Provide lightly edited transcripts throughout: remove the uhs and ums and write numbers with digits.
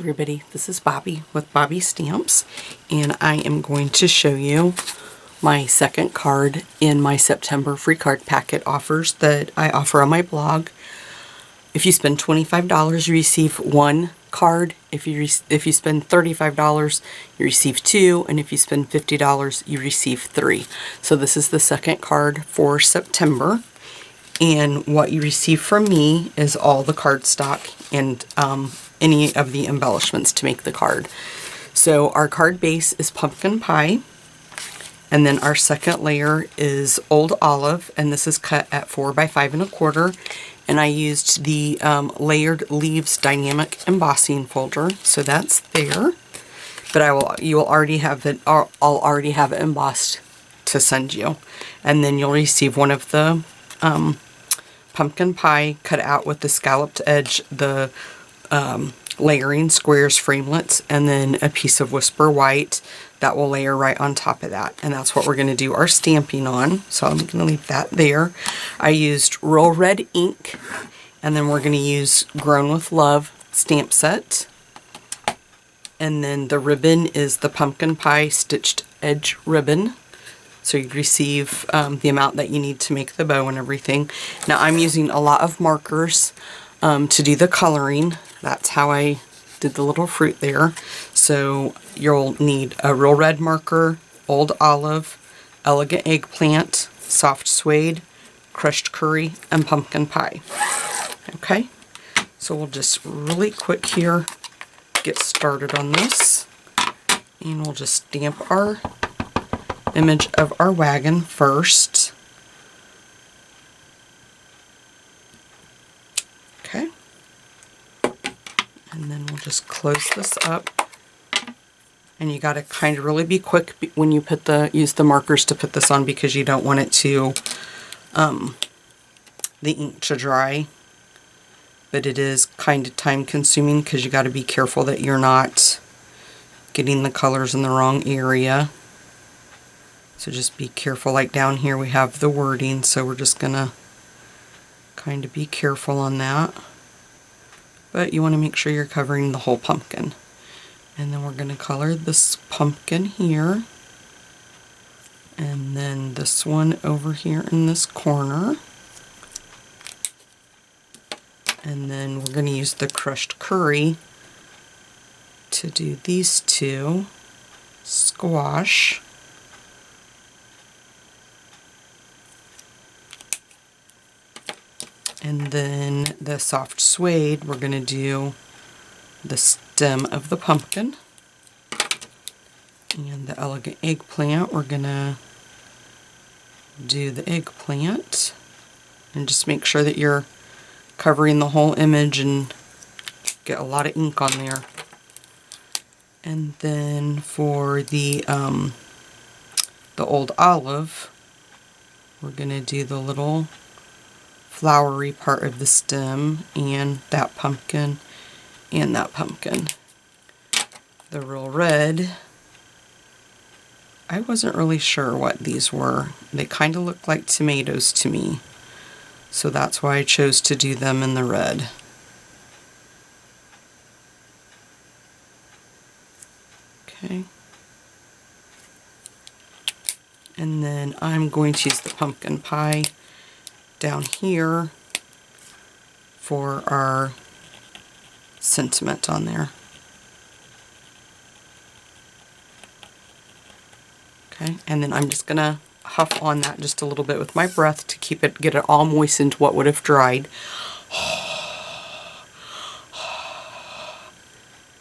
everybody, this is Bobby with Bobby Stamps, and I am going to show you my second card in my September free card packet offers that I offer on my blog. If you spend $25, you receive one card. If you spend $35, you receive two, and if you spend $50, you receive three. So this is the second card for September. And what you receive from me is all the cardstock and any of the embellishments to make the card. So our card base is pumpkin pie, and then our second layer is old olive, and this is cut at 4 by 5 1/4. And I used the Layered Leaves Dynamic Embossing folder, so that's there. But you will already have it. I'll already have it embossed to send you, and then you'll receive one of the pumpkin pie cut out with the scalloped edge, the layering squares framelets, and then a piece of Whisper White that will layer right on top of that. And that's what we're going to do our stamping on. So I'm going to leave that there. I used Roll Red ink, and then we're going to use Grown with Love stamp set. And then the ribbon is the pumpkin pie stitched edge ribbon. So you receive the amount that you need to make the bow and everything. Now I'm using a lot of markers to do the coloring. That's how I did the little fruit there. So you'll need a Real Red marker, Old Olive, Elegant Eggplant, Soft Suede, Crushed Curry, and Pumpkin Pie. Okay, so we'll just really quick here get started on this. And we'll just stamp our image of our wagon first. Okay. And then we'll just close this up. And you got to kind of really be quick when you use the markers to put this on, because you don't want it to the ink to dry. But it is kind of time consuming, because you got to be careful that you're not getting the colors in the wrong area. So just be careful. Like down here we have the wording, so we're just gonna kind of be careful on that. But you want to make sure you're covering the whole pumpkin. And then we're going to color this pumpkin here. And then this one over here in this corner. And then we're going to use the Crushed Curry to do these two. Squash. And then the Soft Suede, we're going to do the stem of the pumpkin. And the Elegant Eggplant, we're going to do the eggplant. And just make sure that you're covering the whole image and get a lot of ink on there. And then for the Old Olive, we're going to do the little flowery part of the stem, and that pumpkin, and that pumpkin. The Real Red, I wasn't really sure what these were. They kind of look like tomatoes to me, so that's why I chose to do them in the red. Okay. And then I'm going to use the pumpkin pie down here for our sentiment on there. Okay, and then I'm just gonna huff on that just a little bit with my breath to get it all moistened what would have dried.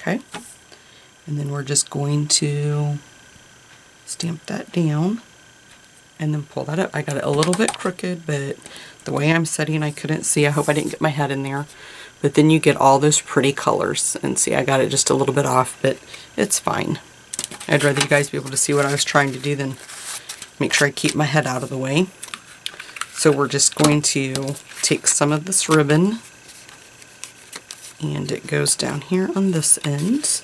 Okay, and then we're just going to stamp that down. And then pull that up. I got it a little bit crooked, but the way I'm setting, I couldn't see. I hope I didn't get my head in there. But then you get all those pretty colors. And see, I got it just a little bit off, but it's fine. I'd rather you guys be able to see what I was trying to do than make sure I keep my head out of the way. So we're just going to take some of this ribbon, and it goes down here on this end.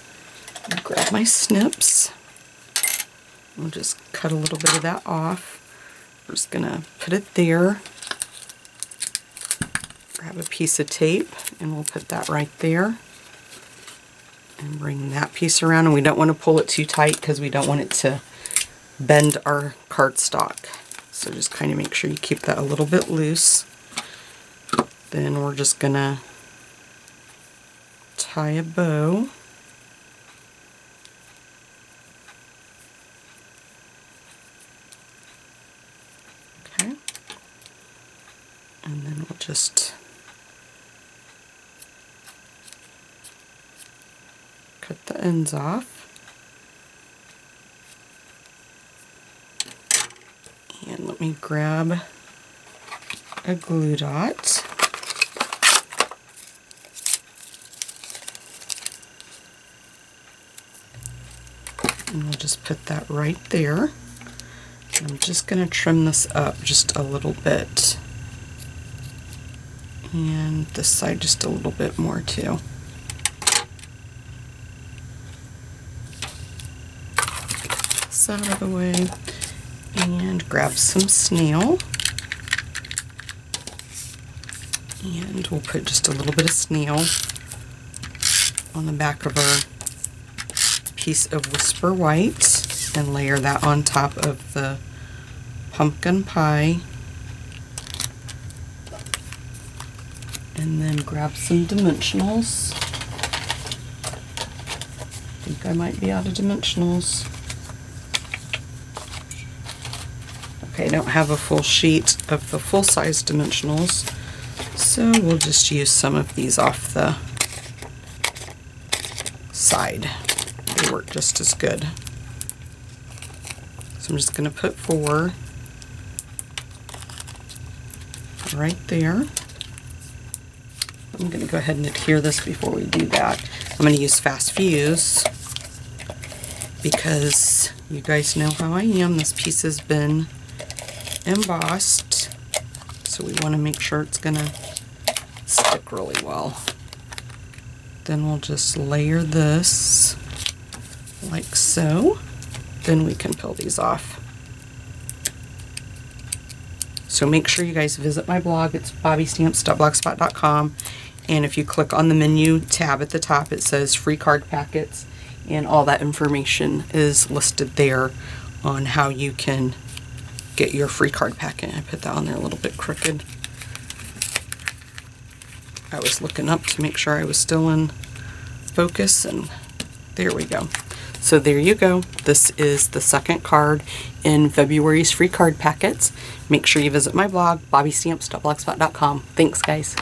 I'll grab my snips. We'll just cut a little bit of that off. We're just going to put it there. Grab a piece of tape, and we'll put that right there. And bring that piece around, and we don't want to pull it too tight because we don't want it to bend our cardstock. So just kind of make sure you keep that a little bit loose. Then we're just gonna tie a bow. Okay. And then we'll just cut the ends off. And let me grab a glue dot. And we'll just put that right there. I'm just going to trim this up just a little bit. And this side just a little bit more too. This out of the way. And grab some snail. And we'll put just a little bit of snail on the back of our piece of Whisper White and layer that on top of the pumpkin pie. And then grab some dimensionals. I think I might be out of dimensionals. Okay, I don't have a full sheet of the full-size dimensionals, so we'll just use some of these off the side. They work just as good. So I'm just going to put 4 right there. I'm going to go ahead and adhere this before we do that. I'm going to use Fast Fuse because you guys know how I am. This piece has been embossed, so we want to make sure it's going to stick really well. Then we'll just layer this like so. Then we can peel these off. So make sure you guys visit my blog. It's bobbystamps.blogspot.com, and if you click on the menu tab at the top, it says free card packets, and all that information is listed there on how you can get your free card packet. I put that on there a little bit crooked. I was looking up to make sure I was still in focus, and there we go. So there you go. This is the second card in February's free card packets. Make sure you visit my blog, bobbystamps.blogspot.com. Thanks, guys.